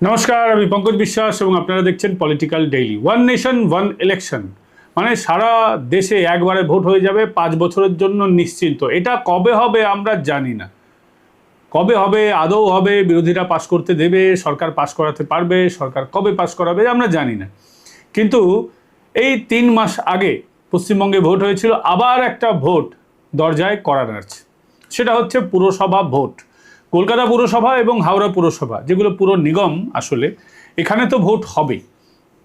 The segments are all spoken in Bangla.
নমস্কার, আমি পঙ্কজ বিশ্বাস এবং আপনারা দেখছেন political daily. One nation one election, মানে সারা দেশে একবারে ভোট হয়ে যাবে 5 বছরের জন্য নিশ্চিন্ত। এটা কবে হবে আমরা জানি না। কবে হবে, আদৌ হবে, বিরোধীরা পাশ করতে দেবে, সরকার পাশ করাতে পারবে, সরকার কবে পাশ করাবে আমরা জানি না। কিন্তু এই 3 মাস আগে পশ্চিমবঙ্গে ভোট হয়েছিল, আবার একটা ভোট দরজায় কড়া নাড়ছে। সেটা হচ্ছে পুরসভা ভোট। কলকাতা পুরসভা এবং হাওড়া পুরসভা, যেগুলো পুরো নিগম, আসলে এখানে তো ভোট হবে।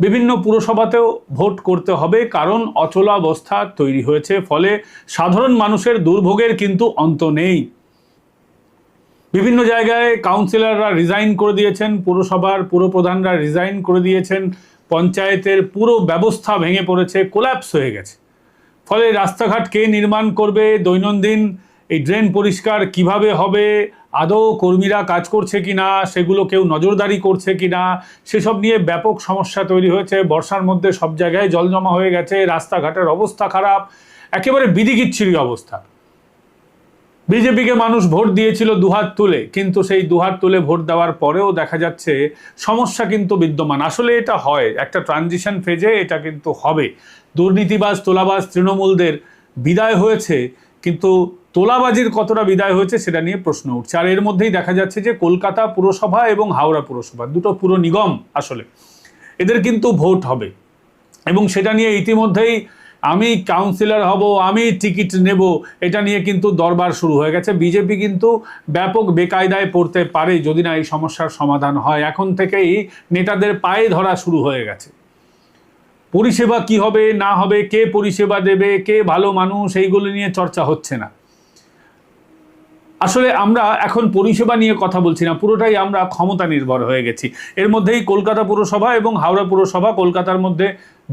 বিভিন্ন পুরসভাতেও ভোট করতে হবে, কারণ অচলাবস্থা তৈরি হয়েছে। ফলে সাধারণ মানুষের দুর্ভোগের কিন্তু অন্ত নেই। বিভিন্ন জায়গায় কাউন্সিলররা রিজাইন করে দিয়েছেন, পুরসভার পুরপ্রধানরা রিজাইন করে দিয়েছেন, পঞ্চায়েতের পুরো ব্যবস্থা ভেঙে পড়েছে, কোল্যাপস হয়ে গেছে। ফলে রাস্তাঘাট কে নির্মাণ করবে, দৈনন্দিন এই ড্রেন পরিষ্কার কিভাবে হবে, আদৌ কর্মীরা কাজ করছে কিনা, সেগুলো কেউ নজরদারি করছে কিনা, সেসব নিয়ে ব্যাপক সমস্যা তৈরি হয়েছে। বর্ষার মধ্যে সব জায়গায় জল জমা হয়ে গেছে, রাস্তাঘাটের অবস্থা খারাপ, একেবারে বিদিকিচ্ছিরি অবস্থা। বিজেপিকে মানুষ ভোট দিয়েছিল দুহাত তুলে, কিন্তু সেই দুহাত তুলে ভোট দেওয়ার পরেও দেখা যাচ্ছে সমস্যা কিন্তু বিদ্যমান। আসলে এটা হয় একটা ট্রানজিশন ফেজে, এটা কিন্তু হবে। দুর্নীতিবাজ তোলাবাজ তৃণমূলদের বিদায় হয়েছে, কিন্তু তোলাবাজির কতটা বিদায় হয়েছে সেটা নিয়ে প্রশ্ন উঠছে। আর এর মধ্যেই দেখা যাচ্ছে যে কলকাতা পুরসভা এবং হাওড়া পুরসভা, দুটো পুর নিগম, আসলে এদের কিন্তু ভোট হবে। এবং সেটা নিয়ে ইতিমধ্যেই আমি কাউন্সিলর হব, আমি টিকিট নেব, এটা নিয়ে কিন্তু দরবার শুরু হয়ে গেছে। বিজেপি কিন্তু ব্যাপক বেকায়দায় পড়তে পারে যদি না এই সমস্যার সমাধান হয়। এখন থেকেই নেতাদের পায়ে ধরা শুরু হয়ে গেছে। পরিষেবা কি হবে না হবে, কে পরিষেবা দেবে, কে ভালো মানুষ, এইগুলো নিয়ে চর্চা হচ্ছে না। আসলে আমরা এখন পরিষেবা নিয়ে কথা বলছি না, পুরোটাই আমরা ক্ষমতা নির্ভর হয়ে গেছি। এর মধ্যেই কলকাতা পুরসভা এবং হাওড়া পুরসভা, কলকাতার মধ্যে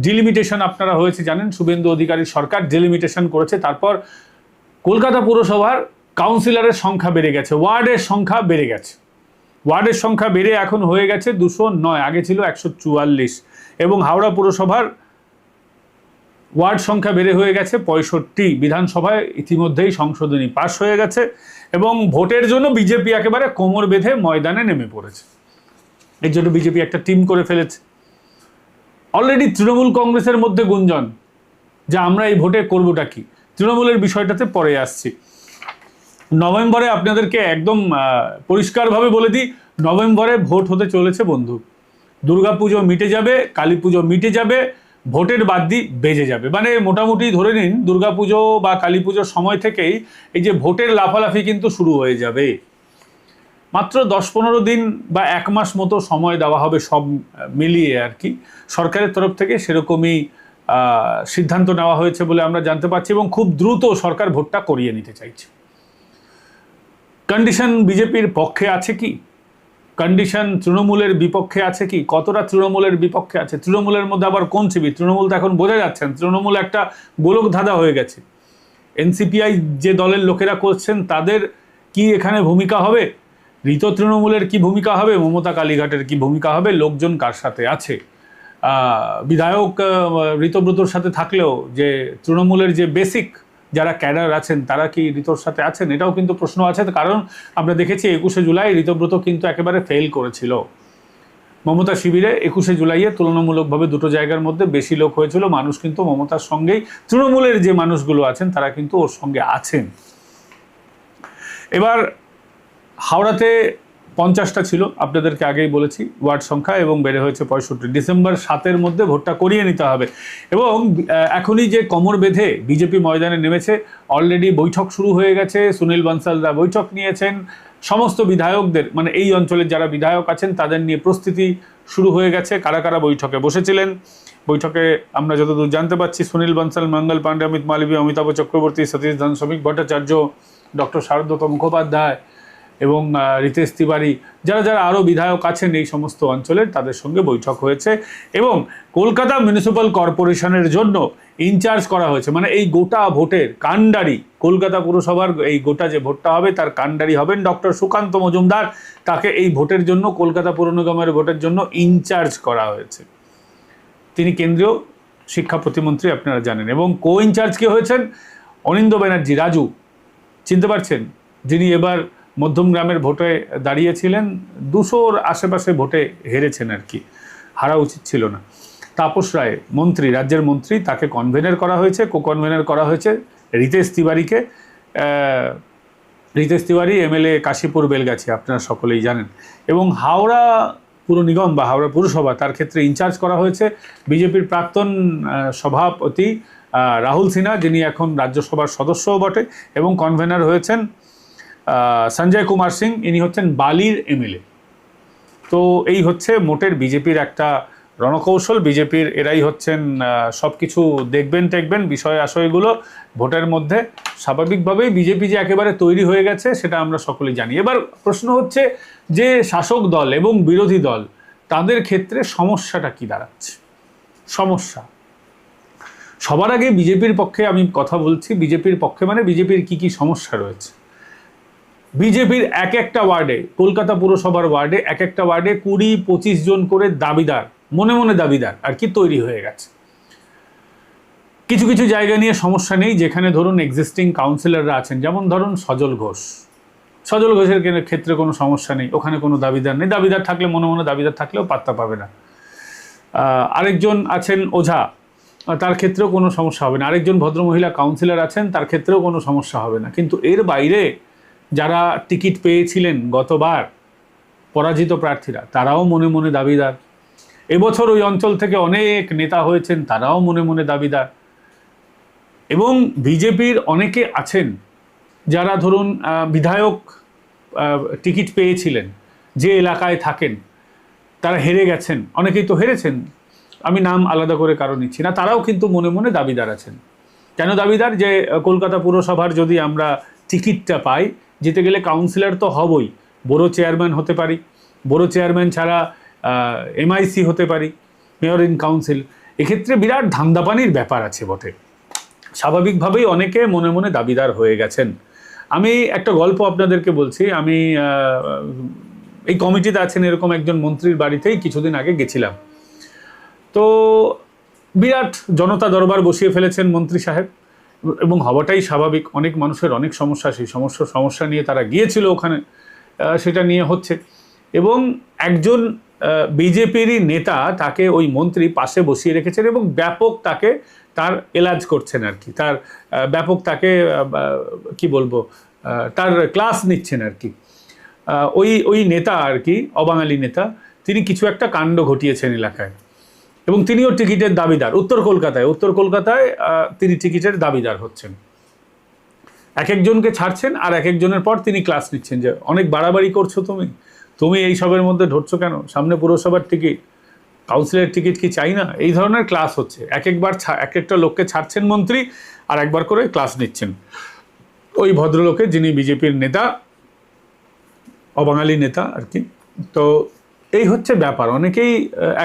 ডিলিমিটেশন আপনারা হয়েছে জানেন, শুভেন্দু অধিকারী সরকার ডিলিমিটেশন করেছে। তারপর কলকাতা পুরসভার কাউন্সিলরের সংখ্যা বেড়ে গেছে, ওয়ার্ডের সংখ্যা বেড়ে গেছে। ওয়ার্ডের সংখ্যা বেড়ে এখন হয়ে গেছে 209, আগে ছিল 144। এবং হাওড়া পুরসভার ওয়ার্ড সংখ্যা বেড়ে হয়ে গেছে 65। বিধানসভায় ইতিমধ্যেই সংশোধনী পাশ হয়ে গেছে এবং ভোটের জন্য বিজেপি একেবারে কোমর বেঁধে ময়দানে নেমে পড়েছে। এর জন্য বিজেপি একটা টিম করে ফেলেছে। অলরেডি তৃণমূল কংগ্রেসের মধ্যে গুঞ্জন যে আমরা এই ভোটে করবোটা কি। তৃণমূলের বিষয়টাতে পরে আসছি। নভেম্বরে আপনাদেরকে একদম পরিষ্কারভাবে বলে দিই, নভেম্বরে ভোট হতে চলেছে বন্ধু। দুর্গাপুজো মিটে যাবে, কালী পুজো মিটে যাবে, ভোটের বাদ্যি বেজে যাবে। মানে মোটামুটি ধরে নিন দুর্গাপুজো বা কালী পুজোর সময় থেকেই এই যে ভোটের লাফালাফি কিন্তু শুরু হয়ে যাবে। মাত্র 10-15 দিন বা 1 মাস মতো সময় দেওয়া হবে সব মিলিয়ে আর কি। সরকারের তরফ থেকে সেরকমই সিদ্ধান্ত নেওয়া হয়েছে বলে আমরা জানতে পারছি এবং খুব দ্রুত সরকার ভোটটা করিয়ে নিতে চাইছে। কন্ডিশন বিজেপির পক্ষে আছে কি, কন্ডিশন তৃণমূলের বিপক্ষে আছে কি, কতটা তৃণমূলের বিপক্ষে আছে, তৃণমূলের মধ্যে আবার কোন শিবির, তৃণমূল তো এখন বোঝা যাচ্ছেন, তৃণমূল একটা গোলক ধাঁধা হয়ে গেছে। এনসিপিআই যে দলের লোকেরা করছেন তাদের কি এখানে ভূমিকা হবে, ঋত তৃণমূলের কি ভূমিকা হবে, মমতা কালীঘাটের কি ভূমিকা হবে, লোকজন কার সাথে আছে। বিধায়ক ঋতব্রতর সাথে থাকলেও যে তৃণমূলের যে বেসিক যারা ক্যাডার আছেন তারা কি ঋতর সাথে আছেন, এটাও কিন্তু প্রশ্ন আছে। কারণ আমরা দেখেছি 21শে জুলাই ঋতব্রত কিন্তু একেবারে ফেল করেছিল। মমতা শিবিরে 21শে জুলাইয়ে তুলনামূলকভাবে দুটো জায়গার মধ্যে বেশি লোক হয়েছিল, মানুষ কিন্তু মমতার সঙ্গেই, তৃণমূলের যে মানুষগুলো আছেন তারা কিন্তু ওর সঙ্গে আছেন। এবার হাওড়াতে 50টা ছিল, আপনাদেরকে আগেই বলেছি ওয়ার্ড সংখ্যা, এবং বেড়ে হয়েছে 65। ডিসেম্বর 7-এর মধ্যে ভোটটা করিয়ে নিতে হবে। এবং এখনই যে কোমর বেঁধে বিজেপি ময়দানে নেমেছে, অলরেডি বৈঠক শুরু হয়ে গেছে, সুনীল বানসালরা বৈঠক নিয়েছেন, সমস্ত বিধায়কদের, মানে এই অঞ্চলের যারা বিধায়ক আছেন তাদের নিয়ে প্রস্তুতি শুরু হয়ে গেছে। কারা কারা বৈঠকে বসেছিলেন, বৈঠকে আমরা যতদূর জানতে পারছি সুনীল বানসাল, মঙ্গল পাণ্ডে, অমিত মালবী, অমিতাভ চক্রবর্তী, সতীশ ধন, শ্রমিক ভট্টাচার্য, ডক্টর শারদত্ত মুখোপাধ্যায় এবং রিতেশ তিওয়ারি, যারা যারা আরও বিধায়ক আছেন এই সমস্ত অঞ্চলের, তাদের সঙ্গে বৈঠক হয়েছে। এবং কলকাতা মিউনিসিপ্যাল কর্পোরেশনের জন্য ইনচার্জ করা হয়েছে, মানে এই গোটা ভোটের কাণ্ডারি, কলকাতা পুরসভার এই গোটা যে ভোটটা হবে তার কাণ্ডারি হবেন ডক্টর সুকান্ত মজুমদার। তাকে এই ভোটের জন্য, কলকাতা পুর নিগমের ভোটের জন্য ইনচার্জ করা হয়েছে। তিনি কেন্দ্রীয় শিক্ষা প্রতিমন্ত্রী, আপনারা জানেন। এবং ইনচার্জ কে হয়েছেন, অনিন্দ্য ব্যানার্জি, রাজু, চিনতে পারছেন, যিনি এবার মধ্যমগ্রামের ভোটে দাঁড়িয়েছিলেন, 200-র আশেপাশে ভোটে হেরেছেন আর কি, হারা উচিত ছিল না। তাপস রায় মন্ত্রী, রাজ্যের মন্ত্রী, তাকে কনভেনার করা হয়েছে, কনভেনার করা হয়েছে রিতেশ তিওয়ারিকে। রিতেশ তিওয়ারি এমএলএ কাশীপুর বেলগাছি, আপনারা সকলেই জানেন। এবং হাওড়া পুর নিগম বা হাওড়া পুরসভা, তার ক্ষেত্রে ইনচার্জ করা হয়েছে বিজেপির প্রাক্তন সভাপতি রাহুল সিনহা, যিনি এখন রাজ্যসভার সদস্যও বটে, এবং কনভেনার হয়েছেন সঞ্জয় কুমার সিং, ইনি হচ্ছেন বালির এমএলএ। তো এই হচ্ছে মোটের বিজেপির একটা রণকৌশল। বিজেপির এরাই হচ্ছেন সব কিছু দেখবেন বিষয় আশয়গুলো ভোটের মধ্যে। স্বাভাবিকভাবেই বিজেপি যে একেবারে তৈরি হয়ে গেছে সেটা আমরা সকলেই জানি। এবার প্রশ্ন হচ্ছে যে শাসক দল এবং বিরোধী দল, তাদের ক্ষেত্রে সমস্যাটা কি দাঁড়াচ্ছে? সমস্যা সবার আগে বিজেপির পক্ষে আমি কথা বলছি। বিজেপির পক্ষে মানে বিজেপির কি কি সমস্যা রয়েছে। বিজেপির এক একটা ওয়ার্ডে, কলকাতা পুরসভার ওয়ার্ডে এক একটা ওয়ার্ডে 20-25 জন করে দাবিদার, মনে মনে দাবিদার আর কি তৈরি হয়ে গেছে। কিছু কিছু জায়গা নিয়ে সমস্যা নেই, যেখানে ধরুন এক্সিস্টিং কাউন্সিলররা আছেন, যেমন ধরুন সজল ঘোষের ক্ষেত্রে কোনো সমস্যা নেই, ওখানে কোনো দাবিদার নেই। দাবিদার থাকলে মনে মনে দাবিদার থাকলেও পাত্তা পাবে না। আরেকজন আছেন ওঝা, তার ক্ষেত্রেও কোনো সমস্যা হবে না। আরেকজন ভদ্রমহিলা কাউন্সিলর আছেন, তার ক্ষেত্রেও কোনো সমস্যা হবে না। কিন্তু এর বাইরে যারা টিকিট পেয়েছিলেন গতবার, পরাজিত প্রার্থীরা, তারাও মনে মনে দাবিদার। এবছর ওই অঞ্চল থেকে অনেক নেতা হয়েছেন, তারাও মনে মনে দাবিদার। এবং বিজেপির অনেকে আছেন যারা ধরুন বিধায়ক টিকিট পেয়েছিলেন, যে এলাকায় থাকেন, তারা হেরে গেছেন, অনেকেই তো হেরেছেন, আমি নাম আলাদা করে কারণ নিচ্ছি না, তারাও কিন্তু মনে মনে দাবিদার আছেন। কেন দাবিদার? যে কলকাতা পুরসভার যদি আমরা টিকিটটা পাই, জিতে গেলে কাউন্সিলর তো হবই, বড় চেয়ারম্যান হতে পারি, বড় চেয়ারম্যান ছাড়া এমআইসি হতে পারি, মেয়র ইন কাউন্সিল। এক্ষেত্রে বিরাট ধান্দাপানির ব্যাপার আছে বটে। স্বাভাবিকভাবেই অনেকে মনে মনে দাবিদার হয়ে গেছেন। আমি একটা গল্প আপনাদেরকে বলছি। আমি এই কমিটিতে আছেন এরকম একজন মন্ত্রীর বাড়িতেই কিছুদিন আগে গেছিলাম। তো বিরাট জনতা দরবার বসিয়ে ফেলেছেন মন্ত্রী সাহেব, এবং হওয়াটাই স্বাভাবিক। অনেক মানুষের অনেক সমস্যা, সেই সমস্যা নিয়ে তারা গিয়েছিল ওখানে, সেটা নিয়ে হচ্ছে। এবং একজন বিজেপিরই নেতা, তাকে ওই মন্ত্রী পাশে বসিয়ে রেখেছেন এবং ব্যাপক তাকে তার এলাজ করছেন আর কি, তার ব্যাপক তাকে কি বলবো, তার ক্লাস নিচ্ছেন আর কি। ওই নেতা আর কি, অবাঙালি নেতা, তিনি কিছু একটা কাণ্ড ঘটিয়েছেন এলাকায়, এবং তিনিও টিকিটের দাবিদার। উত্তর কলকাতায় তিনি টিকিটের দাবিদার হচ্ছেন। এক একজনকে ছাড়ছেন, আর এক একজনের পর তিনি ক্লাস নিচ্ছেন যে অনেক বাড়াবাড়ি করছো তুমি এইসবের মধ্যে ধরছো কেন, সামনে পুরসভার টিকিট, কাউন্সিলের টিকিট কি চাই না, এই ধরনের ক্লাস হচ্ছে। একবার এক একটা লোককে ছাড়ছেন মন্ত্রী, আর একবার করে ক্লাস নিচ্ছেন ওই ভদ্রলোকে, যিনি বিজেপির নেতা, অবাঙালি নেতা আর কি। তো এই হচ্ছে ব্যাপার। অনেকেই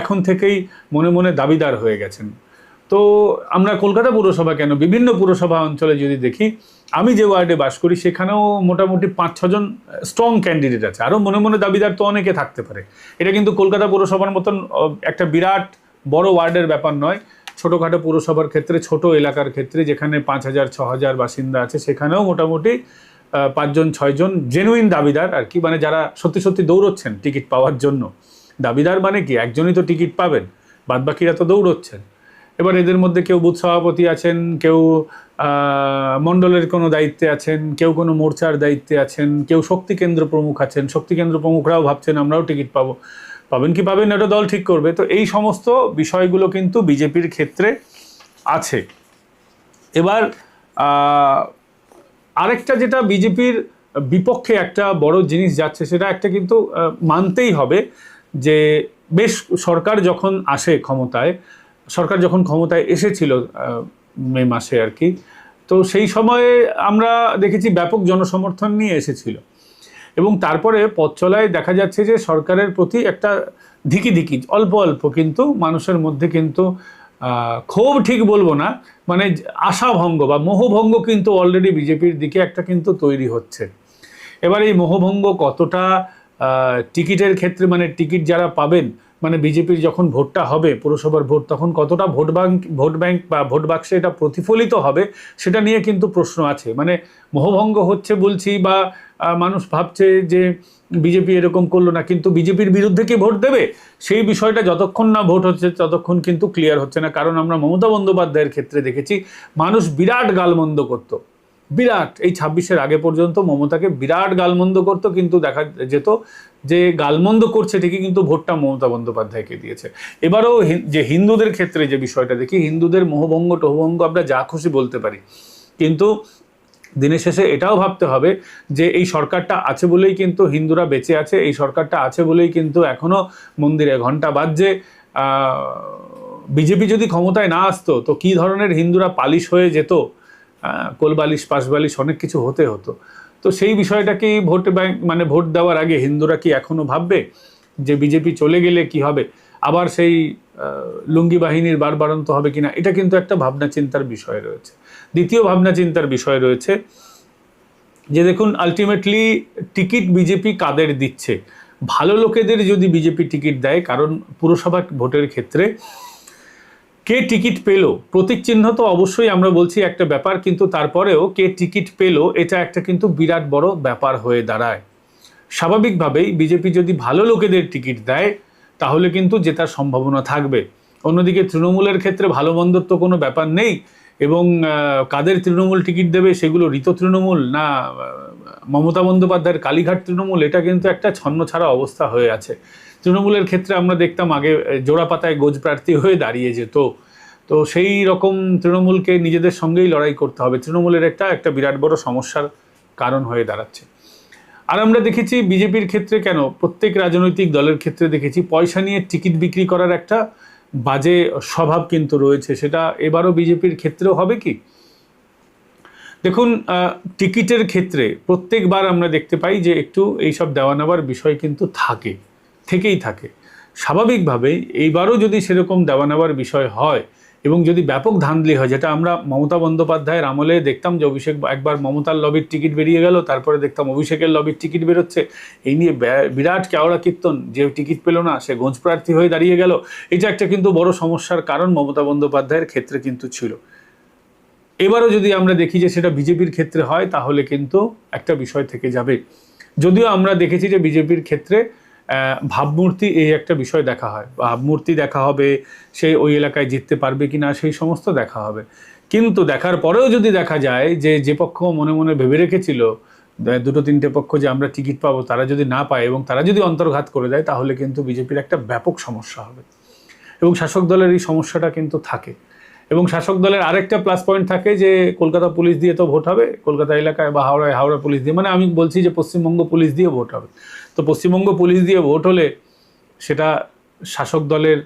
এখন থেকেই মনে মনে দাবিদার হয়ে গেছেন। তো আমরা কলকাতা পুরসভা কেন, বিভিন্ন পুরসভা অঞ্চলে যদি দেখি, আমি যে ওয়ার্ডে বাস করি সেখানেও মোটামুটি 5-6 জন স্ট্রং ক্যান্ডিডেট আছে। আরও মনে মনে দাবিদার তো অনেকে থাকতে পারে। এটা কিন্তু কলকাতা পুরসভার মতন একটা বিরাট বড় ওয়ার্ডের ব্যাপার নয়। ছোটোখাটো পুরসভার ক্ষেত্রে, ছোট এলাকার ক্ষেত্রে, যেখানে 5,000-6,000 বাসিন্দা আছে, সেখানেও মোটামুটি 5-6 জন জেনুইন দাবিদার আর কি, মানে যারা সত্যি সত্যি দৌড়চ্ছেন টিকিট পাওয়ার জন্য। দাবিদার মানে কি, একজনই তো টিকিট পাবেন, বাদবাকিরা তো দৌড়চ্ছেন। এবার এদের মধ্যে কেউ বুথ সভাপতি আছেন, কেউ মণ্ডলের কোনো দায়িত্বে আছেন, কেউ কোনো মোর্চার দায়িত্বে আছেন, কেউ শক্তি কেন্দ্র প্রমুখ আছেন। শক্তি কেন্দ্র প্রমুখরাও ভাবছেন আমরাও টিকিট পাবেন কি পাবেন, এটা দল ঠিক করবে। তো এই সমস্ত বিষয়গুলো কিন্তু বিজেপির ক্ষেত্রে আছে। এবার আরেকটা যেটা বিজেপির বিপক্ষে একটা বড় জিনিস যাচ্ছে, সেটা একটা কিন্তু মানতেই হবে, যে বেশ সরকার যখন ক্ষমতায় এসেছিল মে মাসে আর কি, তো সেই সময়ে আমরা দেখেছি ব্যাপক জনসমর্থন নিয়ে এসেছিল। এবং তারপরে পথ চলায় দেখা যাচ্ছে যে সরকারের প্রতি একটা ধিকি অল্প অল্প কিন্তু মানুষের মধ্যে কিন্তু ক্ষোভ ঠিক বলবো না, মানে আশাভঙ্গ বা মোহভঙ্গ কিন্তু অলরেডি বিজেপির দিকে একটা কিন্তু তৈরি হচ্ছে। এবার এই মোহভঙ্গ কতটা টিকিটের ক্ষেত্রে, মানে টিকিট যারা পাবেন, মানে বিজেপির যখন ভোটটা হবে, পুরসভার ভোট, তখন কতটা ভোট ব্যাংক বা ভোট বাক্সে এটা প্রতিফলিত হবে, সেটা নিয়ে কিন্তু প্রশ্ন আছে। মানে মোহভঙ্গ হচ্ছে বলছি, বা মানুষ ভাবছে যে বিজেপি এরকম করলো না, কিন্তু বিজেপির বিরুদ্ধে কি ভোট দেবে সেই বিষয়টা যতক্ষণ না ভোট হচ্ছে ততক্ষণ কিন্তু ক্লিয়ার হচ্ছে না। কারণ আমরা মমতা বন্দ্যোপাধ্যায়ের ক্ষেত্রে দেখেছি মানুষ বিরাট গালমন্দ করত, বিরাট, এই 26-এর আগে পর্যন্ত মমতাকে বিরাট গালমন্দ করত, কিন্তু দেখা যেত যে গালমন্দ করছে ঠিকই, কিন্তু ভোটটা মমতা বন্দ্যোপাধ্যায়কে দিয়েছে। এবারও যে হিন্দুদের ক্ষেত্রে যে বিষয়টা দেখি, হিন্দুদের মোহভঙ্গ টোহভঙ্গ আমরা যা খুশি বলতে পারি, কিন্তু দিনের শেষে এটাও ভাবতে হবে যে এই সরকারটা আছে বলেই কিন্তু হিন্দুরা বেঁচে আছে, এই সরকারটা আছে বলেই কিন্তু এখনো মন্দিরে ঘন্টা বাজছে। বিজেপি যদি ক্ষমতায় না আসতো তো কি ধরনের হিন্দুরা পালিশ হয়ে যেত, কোলবালিশ পাশবালিশ অনেক কিছু হতে হতো। তো সেই বিষয়টাকেই ভোট ব্যাংক মানে ভোট দেওয়ার আগে হিন্দুরা কি এখনো ভাববে যে বিজেপি চলে গেলে কি হবে, আবার সেই লুঙ্গি বাহিনীর বাড়বাড়ন্ত হবে কিনা, এটা কিন্তু একটা ভাবনা চিন্তার বিষয় রয়েছে। দ্বিতীয় ভাবনা চিন্তার বিষয় রয়েছে যে দেখুন আলটিমেটলি টিকিট বিজেপি কাদের দিচ্ছে, ভালো লোকেদের যদি বিজেপি টিকিট দেয়, কারণ পুরসভা ভোটের ক্ষেত্রে কে টিকিট পেলো, প্রতীক চিহ্ন তো অবশ্যই আমরা বলছি একটা ব্যাপার, কিন্তু তারপরেও কে টিকিট পেলো এটা একটা কিন্তু বিরাট বড় ব্যাপার হয়ে দাঁড়ায়। স্বাভাবিকভাবেই বিজেপি যদি ভালো লোকেদের টিকিট দেয় তাহলে কিন্তু জেতার সম্ভাবনা থাকবে। অন্যদিকে তৃণমূলের ক্ষেত্রে ভালো মন্দর তো কোনো ব্যাপার নেই, এবং কাদের তৃণমূল টিকিট দেবে সেগুলো ঋত তৃণমূল না মমতা বন্দ্যোপাধ্যায়ের কালীঘাট তৃণমূল, এটা কিন্তু একটা ছন্নছাড়া অবস্থা হয়ে আছে। তৃণমূলের ক্ষেত্রে আমরা দেখতাম আগে জোড়া পাতায় গোজ প্রার্থী হয়ে দাঁড়িয়ে যেত, তো সেই রকম তৃণমূলকে নিজেদের সঙ্গেই লড়াই করতে হবে, তৃণমূলের একটা বিরাট বড় সমস্যার কারণ হয়ে দাঁড়াচ্ছে। আর আমরা দেখেছি বিজেপির ক্ষেত্রে, কেন প্রত্যেক রাজনৈতিক দলের ক্ষেত্রে দেখেছি পয়সা নিয়ে টিকিট বিক্রি করার একটা বাজে স্বভাব কিন্তু রয়েছে, সেটা এবারও বিজেপির ক্ষেত্রেও হবে কি? দেখুন টিকিটের ক্ষেত্রে প্রত্যেকবার আমরা দেখতে পাই যে একটু এইসব দেওয়া নেওয়ার বিষয় কিন্তু থেকেই থাকে। স্বাভাবিকভাবেই এইবারও যদি সেরকম দেওয়া নেওয়ার বিষয় হয় এবং যদি ব্যাপক ধাঁধলি হয়, যেটা আমরা মমতা বন্দ্যোপাধ্যায়ের আমলে দেখতাম যে অভিষেক একবার মমতার লবির টিকিট বেরিয়ে গেল, তারপরে দেখতাম অভিষেকের লবির টিকিট বেরোচ্ছে, এই নিয়ে বিরাট কেওড়া কীর্তন, যে টিকিট পেল না সে গোঁজ প্রার্থী হয়ে দাঁড়িয়ে গেল, এটা একটা কিন্তু বড় সমস্যার কারণ মমতা বন্দ্যোপাধ্যায়ের ক্ষেত্রে কিন্তু ছিল। এবারও যদি আমরা দেখি যে সেটা বিজেপির ক্ষেত্রে হয় তাহলে কিন্তু একটা বিষয় থেকে যাবে। যদিও আমরা দেখেছি যে বিজেপির ক্ষেত্রে ভাবমূর্তি এই একটা বিষয় দেখা হয়, ভাবমূর্তি দেখা হবে, সে ওই এলাকায় জিততে পারবে কিনা সেই সমস্ত দেখা হবে, কিন্তু দেখার পরেও যদি দেখা যায় যে যে পক্ষ মনে মনে ভেবে রেখেছিল দুটো তিনটে পক্ষ যে আমরা টিকিট পাবো, তারা যদি না পায় এবং তারা যদি অন্তর্ঘাত করে দেয় তাহলে কিন্তু বিজেপির একটা ব্যাপক সমস্যা হবে। এবং শাসক দলের এই সমস্যাটা কিন্তু থাকে, এবং শাসক দলের আরেকটা প্লাস পয়েন্ট থাকে যে কলকাতা পুলিশ দিয়ে তো ভোট হবে, কলকাতা এলাকায় বা হাওড়া পুলিশ দিয়ে, মানে আমি বলছি যে পশ্চিমবঙ্গ পুলিশ দিয়ে ভোট হবে। তো পশ্চিমবঙ্গ পুলিশ দিয়ে ভোট হলে সেটা শাসক দলের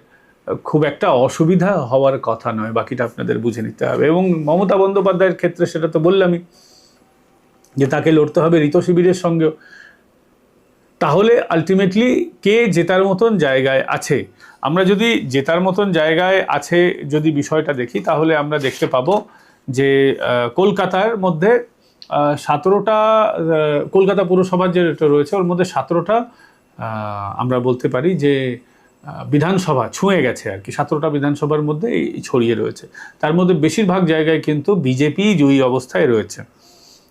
খুব একটা অসুবিধা হওয়ার কথা নয়, বাকিটা আপনাদের বুঝে নিতে হবে। এবং মমতা বন্দ্যোপাধ্যায়ের ক্ষেত্রে সেটা তো বললামই যে তাকে লড়তে হবে ঋত শিবিরের সঙ্গেও। তাহলে আলটিমেটলি কে জেতার মতন জায়গায় আছে, আমরা যদি জেতার মতন জায়গায় আছে যদি বিষয়টা দেখি, তাহলে আমরা দেখতে পাবো যে কলকাতার মধ্যে 17টা কলকাতা পুরসভার যেটা রয়েছে ওর মধ্যে 17টা আমরা বলতে পারি যে বিধানসভা ছুঁয়ে গেছে আর কি, 17টা বিধানসভার মধ্যে ছড়িয়ে রয়েছে, তার মধ্যে বেশিরভাগ জায়গায় কিন্তু বিজেপি জয়ী অবস্থায় রয়েছে।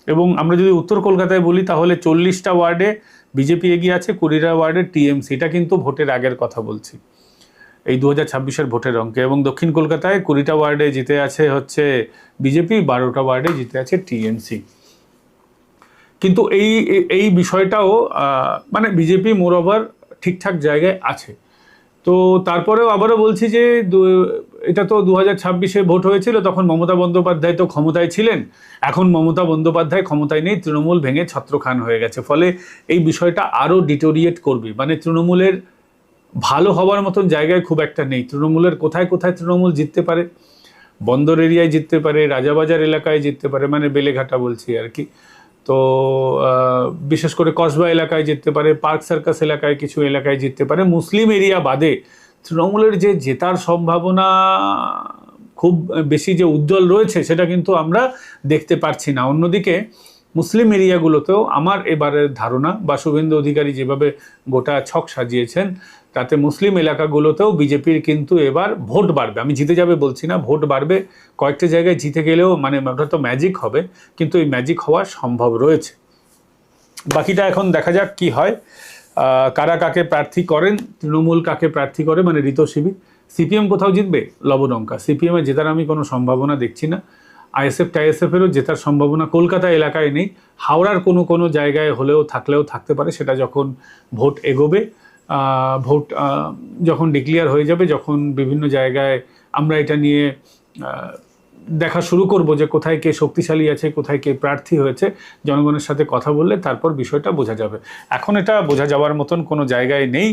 এবং আমরা যদি উত্তর কলকাতায় বলি তাহলে 40টা ওয়ার্ডে বিজেপি এগিয়ে আছে, 20টা ওয়ার্ডে টিএমসি, এটা কিন্তু ভোটের আগের কথা বলছি, এই 2026-এর ভোটের অঙ্কে। এবং দক্ষিণ কলকাতায় 20টা ওয়ার্ডে জিতে আছে হচ্ছে বিজেপি, 12টা ওয়ার্ডে জিতে আছে টিএমসি। কিন্তু এই বিষয়টাও মানে বিজেপি মোরওভার ঠিকঠাক জায়গায় আছে। তো তারপরেও আবারও বলছি যে এটা তো 2026-এ ভোট হয়েছিল, তখন মমতা বন্দ্যোপাধ্যায় তো ক্ষমতায় ছিলেন, এখন মমতা বন্দ্যোপাধ্যায় ক্ষমতায় নেই, তৃণমূল ভেঙে ছত্রখান হয়ে গেছে, ফলে এই বিষয়টা আরও ডিটোরিয়েট করবে, মানে তৃণমূলের ভালো হওয়ার মতন জায়গায় খুব একটা নেই। তৃণমূলের কোথায় কোথায় তৃণমূল জিততে পারে, বন্দর এরিয়ায় জিততে পারে, রাজাবাজার এলাকায় জিততে পারে, মানে বেলেঘাটা বলছি আর কি, তো বিশেষ করে কসবা এলাকায় জিততে পারে, পার্ক সার্কাস এলাকায় কিছু এলাকায় জিততে পারে, মুসলিম এরিয়া বাদে তৃণমূলের যে জেতার সম্ভাবনা খুব বেশি যে উজ্জ্বল রয়েছে সেটা কিন্তু আমরা দেখতে পারছি না। অন্যদিকে মুসলিম এরিয়াগুলোতেও আমার এবারের ধারণা বা শুভেন্দু অধিকারী যেভাবে গোটা ছক সাজিয়েছেন তাতে মুসলিম এলাকাগুলোতেও বিজেপির কিন্তু এবার ভোট বাড়বে, আমি জিতে যাবে বলছি না, ভোট বাড়বে, কয়েকটা জায়গায় জিতে গেলেও মানে ওটা তো ম্যাজিক হবে, কিন্তু এই ম্যাজিক হওয়া সম্ভব রয়েছে। বাকিটা এখন দেখা যাক কি হয়, কারা কাকে প্রার্থী করেন, তৃণমূল কাকে প্রার্থী করে, মানে ঋত শিবির। সিপিএম কোথাও জিতবে, লবডঙ্কা। সিপিএমে জেতার আমি কোনো সম্ভাবনা দেখছি না। আইএসএফ টাইএসএফেরও জেতার সম্ভাবনা কলকাতা এলাকায় নেই। হাওড়ার কোনো জায়গায় হলেও থাকতে পারে, সেটা যখন ভোট এগোবে, ভোট যখন ডিক্লিয়ার হয়ে যাবে, যখন বিভিন্ন জায়গায় আমরা এটা নিয়ে দেখা শুরু করব যে কোথায় কে শক্তিশালী আছে, কোথায় কে প্রার্থী হয়েছে, জনগণের সাথে কথা বললে তারপর বিষয়টা বোঝা যাবে। এখন এটা বোঝা যাওয়ার মতন কোনো জায়গায় নেই।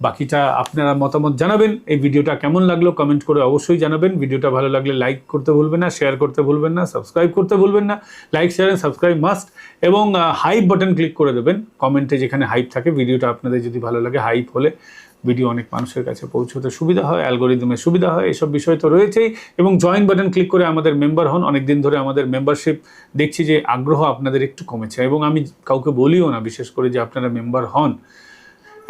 বাকিটা আপনারা মতামত জানাবেন। এই ভিডিওটা কেমন লাগলো কমেন্ট করে অবশ্যই জানাবেন। ভিডিওটা ভালো লাগলে লাইক করতে ভুলবেন না, শেয়ার করতে ভুলবেন না, সাবস্ক্রাইব করতে ভুলবেন না। Like, share and subscribe must. এবং হাইপ বাটন ক্লিক করে দেবেন কমেন্টে, যেখানে হাইপ থাকে। ভিডিওটা আপনাদের যদি ভালো লাগে, হাইপ হলে ভিডিও অনেক মানুষের কাছে পৌঁছতে সুবিধা হয়, অ্যালগোরিদমে সুবিধা হয়, এসব বিষয় তো রয়েছেই। এবং জয়েন বাটন ক্লিক করে আমাদের মেম্বার হন। অনেকদিন ধরে আমাদের মেম্বারশিপ দেখছি যে আগ্রহ আপনাদের একটু কমেছে, এবং আমি কাউকে বলিও না বিশেষ করে যে আপনারা মেম্বার হন,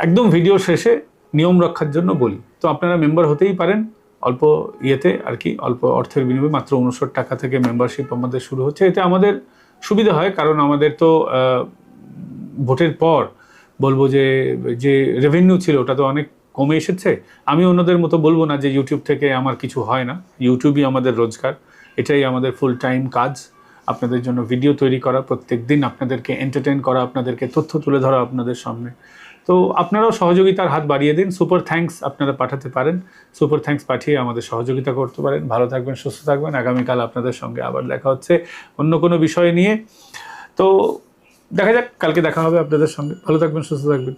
একদম ভিডিও শেষে নিয়ম রক্ষার জন্য বলি। তো আপনারা মেম্বার হতেই পারেন অল্প ইয়েতে আর কি, অল্প অর্থের বিনিময়ে, মাত্র 59 টাকা থেকে মেম্বারশিপ আমাদের শুরু হচ্ছে। এতে আমাদের সুবিধা হয়, কারণ আমাদের তো ভোটের পর বলবো যে রেভিনিউ ছিল ওটা তো অনেক কমে এসেছে। আমি অন্যদের মতো বলবো না যে ইউটিউব থেকে আমার কিছু হয় না, ইউটিউবই আমাদের রোজগার, এটাই আমাদের ফুল টাইম কাজ। আপনাদের জন্য ভিডিও তৈরি করা, প্রত্যেক দিন আপনাদেরকে এন্টারটেইন করা, আপনাদেরকে তথ্য তুলে ধরা আপনাদের সামনে। তো আপনারাও সহযোগিতার হাত বাড়িয়ে দিন। সুপার থ্যাঙ্কস আপনারা পাঠাতে পারেন, সুপার থ্যাঙ্কস পাঠিয়ে আমাদের সহযোগিতা করতে পারেন। ভালো থাকবেন, সুস্থ থাকবেন। আগামীকাল আপনাদের সঙ্গে আবার দেখা হচ্ছে অন্য কোনো বিষয় নিয়ে। তো দেখা যাক, কালকে দেখা হবে আপনাদের সঙ্গে। ভালো থাকবেন, সুস্থ থাকবেন।